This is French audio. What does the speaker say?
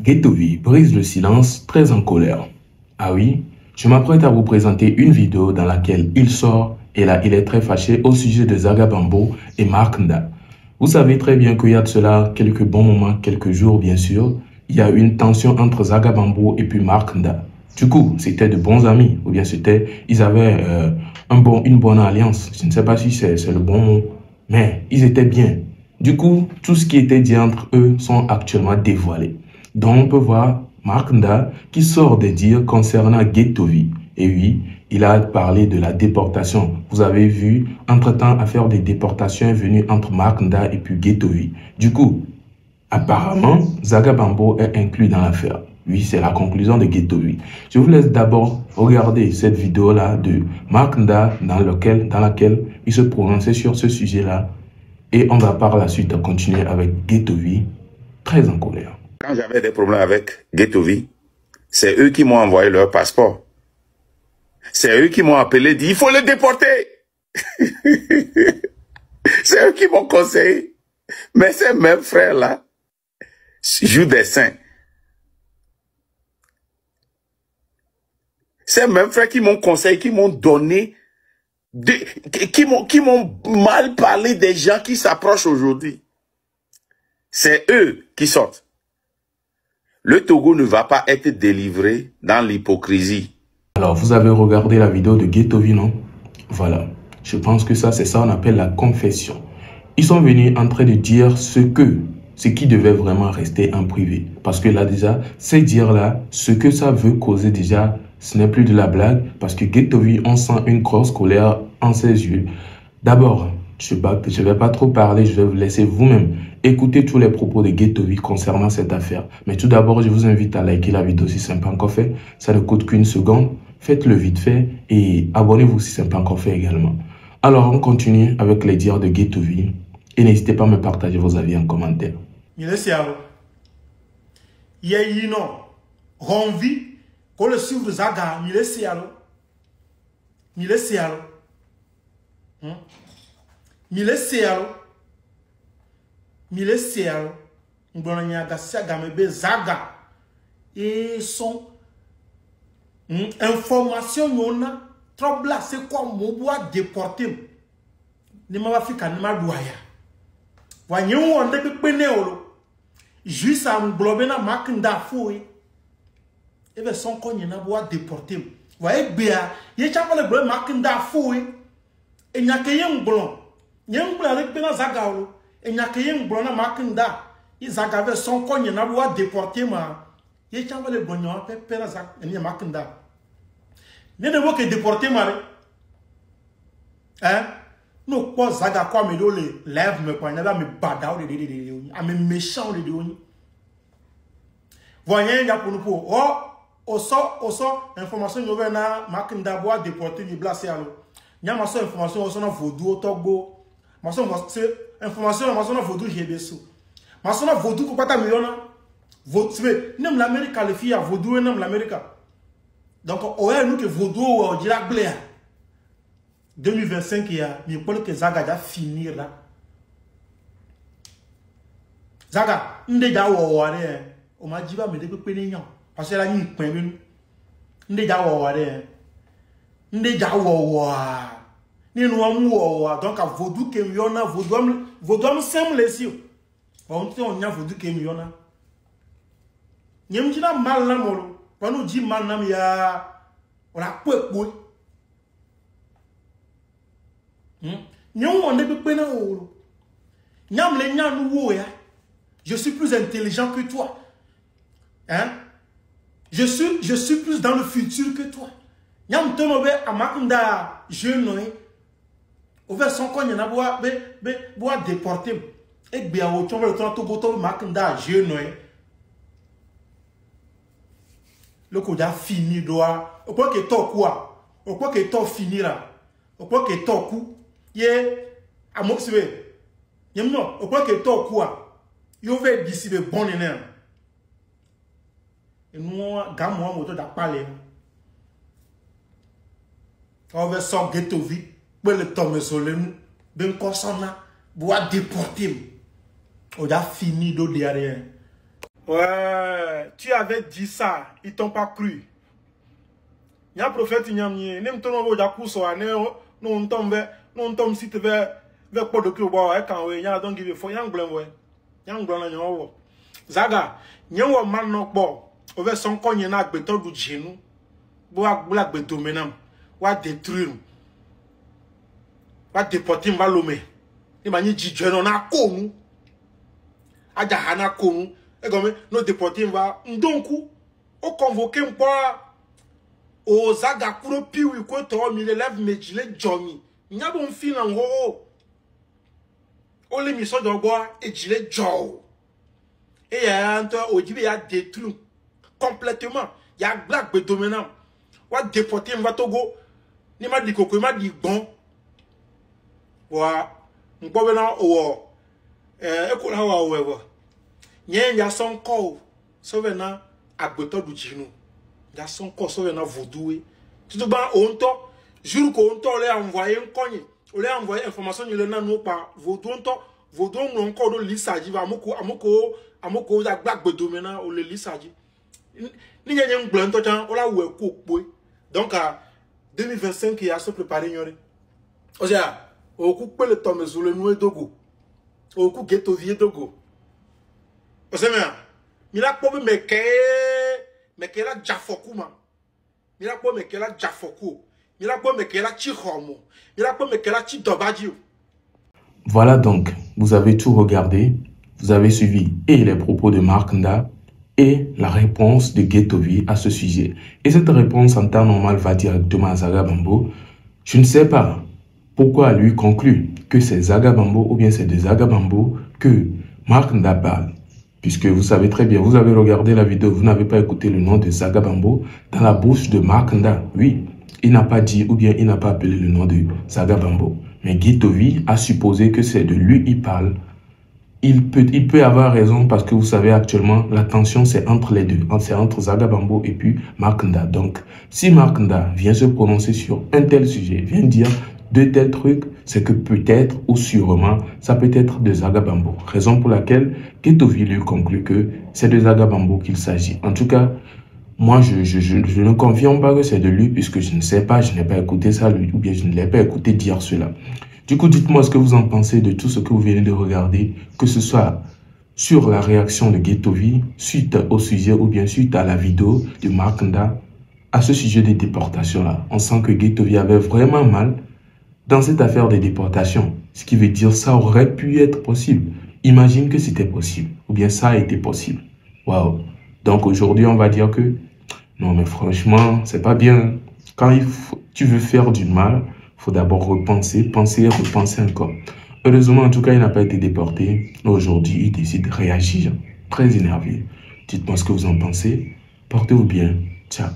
Guettovi brise le silence, très en colère. Ah oui, je m'apprête à vous présenter une vidéo dans laquelle il sort et là il est très fâché au sujet de Zaga Bambo et Mark Nda. Vous savez très bien qu'il y a de cela quelques bons moments, quelques jours bien sûr, il y a une tension entre Zaga Bambo et puis Mark Nda. Du coup, c'était de bons amis, ou bien ils avaient une bonne alliance. Je ne sais pas si c'est le bon mot, mais ils étaient bien. Du coup, tout ce qui était dit entre eux sont actuellement dévoilés. Donc, on peut voir Mark Nda qui sort de dire concernant Guettovi. Et oui, il a parlé de la déportation. Vous avez vu, entre-temps, affaire des déportations est venue entre Mark Nda et puis Guettovi. Du coup, apparemment, Zaga Bambo est inclus dans l'affaire. Oui, c'est la conclusion de Guettovi. Je vous laisse d'abord regarder cette vidéo-là de Mark Nda dans laquelle il se prononçait sur ce sujet-là. Et on va par la suite continuer avec Guettovi, très en colère. Quand j'avais des problèmes avec Guettovi, c'est eux qui m'ont envoyé leur passeport. C'est eux qui m'ont appelé, dit il faut le déporter. C'est eux qui m'ont conseillé. Mais ces mêmes frères-là jouent des saints. Ces mêmes frères qui m'ont conseillé, qui m'ont donné, qui m'ont mal parlé des gens qui s'approchent aujourd'hui. C'est eux qui sortent. Le Togo ne va pas être délivré dans l'hypocrisie. Alors, vous avez regardé la vidéo de Guettovi, non? Voilà. Je pense que c'est ça on appelle la confession. Ils sont venus en train de dire ce qui devait vraiment rester en privé. Parce que là déjà, c'est dire là, ce que ça veut causer déjà, ce n'est plus de la blague. Parce que Guettovi, on sent une grosse colère en ses yeux. D'abord, je ne vais pas trop parler, je vais vous laisser vous-même écouter tous les propos de Guettovi concernant cette affaire. Mais tout d'abord, je vous invite à liker la vidéo si ce n'est pas encore fait. Ça ne coûte qu'une seconde. Faites-le vite fait et abonnez-vous si ce n'est pas encore fait également. Alors, on continue avec les dires de Guettovi. Et n'hésitez pas à me partager vos avis en commentaire. Il y a une envie qu'on le suivre Zaga, il est sialo. Il est sialo. Il est sialo. Il est sialo. Mbonanya Saga mebe Zaga. Et son information yona trouble c'est quoi mon bois déporté. Ne m'a pas fait qu'un madouaya. Voyez où on est pénéolo. Juste à m'englober na Mark Nda fouille. Et bien son cogne n'a bois déporté. Voyez bien, il y a pas le bleu Mark Nda fouille. Et n'y a que y'un blond. Y'un blond avec Bena Zagaolo. Et n'y a que y'un blond na Mark Nda. Il Zagave son cogne n'a bois déporté ma. Il y a pas le blond n'a pas Bena Zag. Et n'y a Mark Nda. N'y a pas que déporté ma. Hein? Non, quoi, Zaga, quoi, mais les lèvres me poignent, me badao, me méchant, les déonis. Voyez, il y a pour nous pour. Oh, au sort, information, il y a un Mark Nda bois déporté, il blasé à l'eau. Il y a ma soeur information, au son vaudou, au Togo. Ma soeur information, ma soeur vaudou, j'ai des sous. Ma soeur vaudou, pourquoi t'as million? Vaudou, même l'Amérique, les filles, vaudou, et même l'Amérique. Donc, on a nous que vaudou, on dit la blaire. 2025, il y a mais pour que Zaga va finir là. Zaga, déjà on m'a dit me depuis pénéant parce que là ni point déjà déjà ni nous donc à vaudou que miona vaudou semble les yeux on y a vaudou que miona nyem dina mal na molo pa nous dit mal na ya on la pou. Je suis plus intelligent que toi. Hein? Je suis plus dans le futur que toi. Nyam tonobe amakunda jeune over son konya na boa déporter et bien au tombe le temps to makunda jeune le koda fini doa au quoi que to quoi au quoi que to finira au quoi que to coup ye amoxibe yemno au quoi que to quoi yo ve d'ici de bon énergie et nous gamo moto da parler on va so Guettovi pour le tomber sur le nous ben consona bois déporter o da fini do derrière Ouais, tu avais dit ça, ils t'ont pas cru. Il y a un prophète, il y a un si tu veux, pas de cru, il y a donc il faut, il y a un blanc, il y a un blanc, Zaga, il y a un man no bo, over son cogne na beton du genou, bois black beton menam, wa détruire, wa déporter malomé. Il m'a dit, je n'en a connu. Aja hana connu. Et comme nous déporter, va, ndonku, au convoqué, m'pa, au zaga, kuro piwi, quoi, toi, mi l'élève, me gilet, jomi. Il y a bon film en haut. Au l'émission de bois, et gilet, joe. Et il y a un temps, au début, il y a détruit complètement. Il y a black bedominant. Wa déporter, m'va togo. Ni m'a dit coco, m'a dit bon. Wa, m'pa maintenant, oh, écoute là, ouais. Il y a son corps, sauvenant à Beto du Gino. Il y a son corps, sauvenant vaudoué. Tout le monde, on t'a, jour qu'on t'a envoyé un cogne, on l'a envoyé information, il n'a pas vaudou, vaudou, on encore de l'issaji, amoko, la black Beto maintenant, on le l'issaji. Ni y a un blanc, on l'a oué coupe. Donc, à 2025, il y a se préparer, on dit, on coupe le temps, mais sur le noué dogo. On coupe ghetto vieux dogo. Vous savez, il a pas me que la jafoku ma. Il a pas me que la jafoku. Il a pas me que la chihomo. Il a pas me que la chidobadio. Voilà donc, vous avez tout regardé, vous avez suivi et les propos de Mark Nda et la réponse de Ghettovi à ce sujet. Et cette réponse en temps normal va directement à Zaga Bambo. Je ne sais pas pourquoi lui conclut que c'est Zaga Bambo ou bien c'est de Zaga Bambo que Mark Nda parle. Puisque vous savez très bien, vous avez regardé la vidéo, vous n'avez pas écouté le nom de Zaga Bambo dans la bouche de Mark Nda. Oui, il n'a pas dit ou bien il n'a pas appelé le nom de Zaga Bambo. Mais Ghettovi a supposé que c'est de lui il parle. Il peut avoir raison parce que vous savez actuellement, la tension c'est entre les deux. C'est entre Zaga Bambo et puis Mark Nda. Donc, si Mark Nda vient se prononcer sur un tel sujet, vient dire de tels trucs, c'est que peut-être ou sûrement, ça peut être de Zaga Bambo. Raison pour laquelle Ghettovi lui conclut que c'est de Zaga Bambo qu'il s'agit. En tout cas, moi, je ne confirme pas que c'est de lui puisque je ne sais pas, je n'ai pas écouté ça lui ou bien je ne l'ai pas écouté dire cela. Du coup, dites-moi ce que vous en pensez de tout ce que vous venez de regarder, que ce soit sur la réaction de Ghettovi suite au sujet ou bien suite à la vidéo de Mark Nda à ce sujet des déportations-là. On sent que Ghettovi avait vraiment mal dans cette affaire de déportation. Ce qui veut dire ça aurait pu être possible. Imagine que c'était possible. Ou bien ça a été possible. Waouh. Donc aujourd'hui, on va dire que non, mais franchement, c'est pas bien. Quand tu veux faire du mal, il faut d'abord repenser, penser et repenser encore. Heureusement, en tout cas, il n'a pas été déporté. Aujourd'hui, il décide de réagir. Très énervé. Dites-moi ce que vous en pensez. Portez-vous bien. Ciao.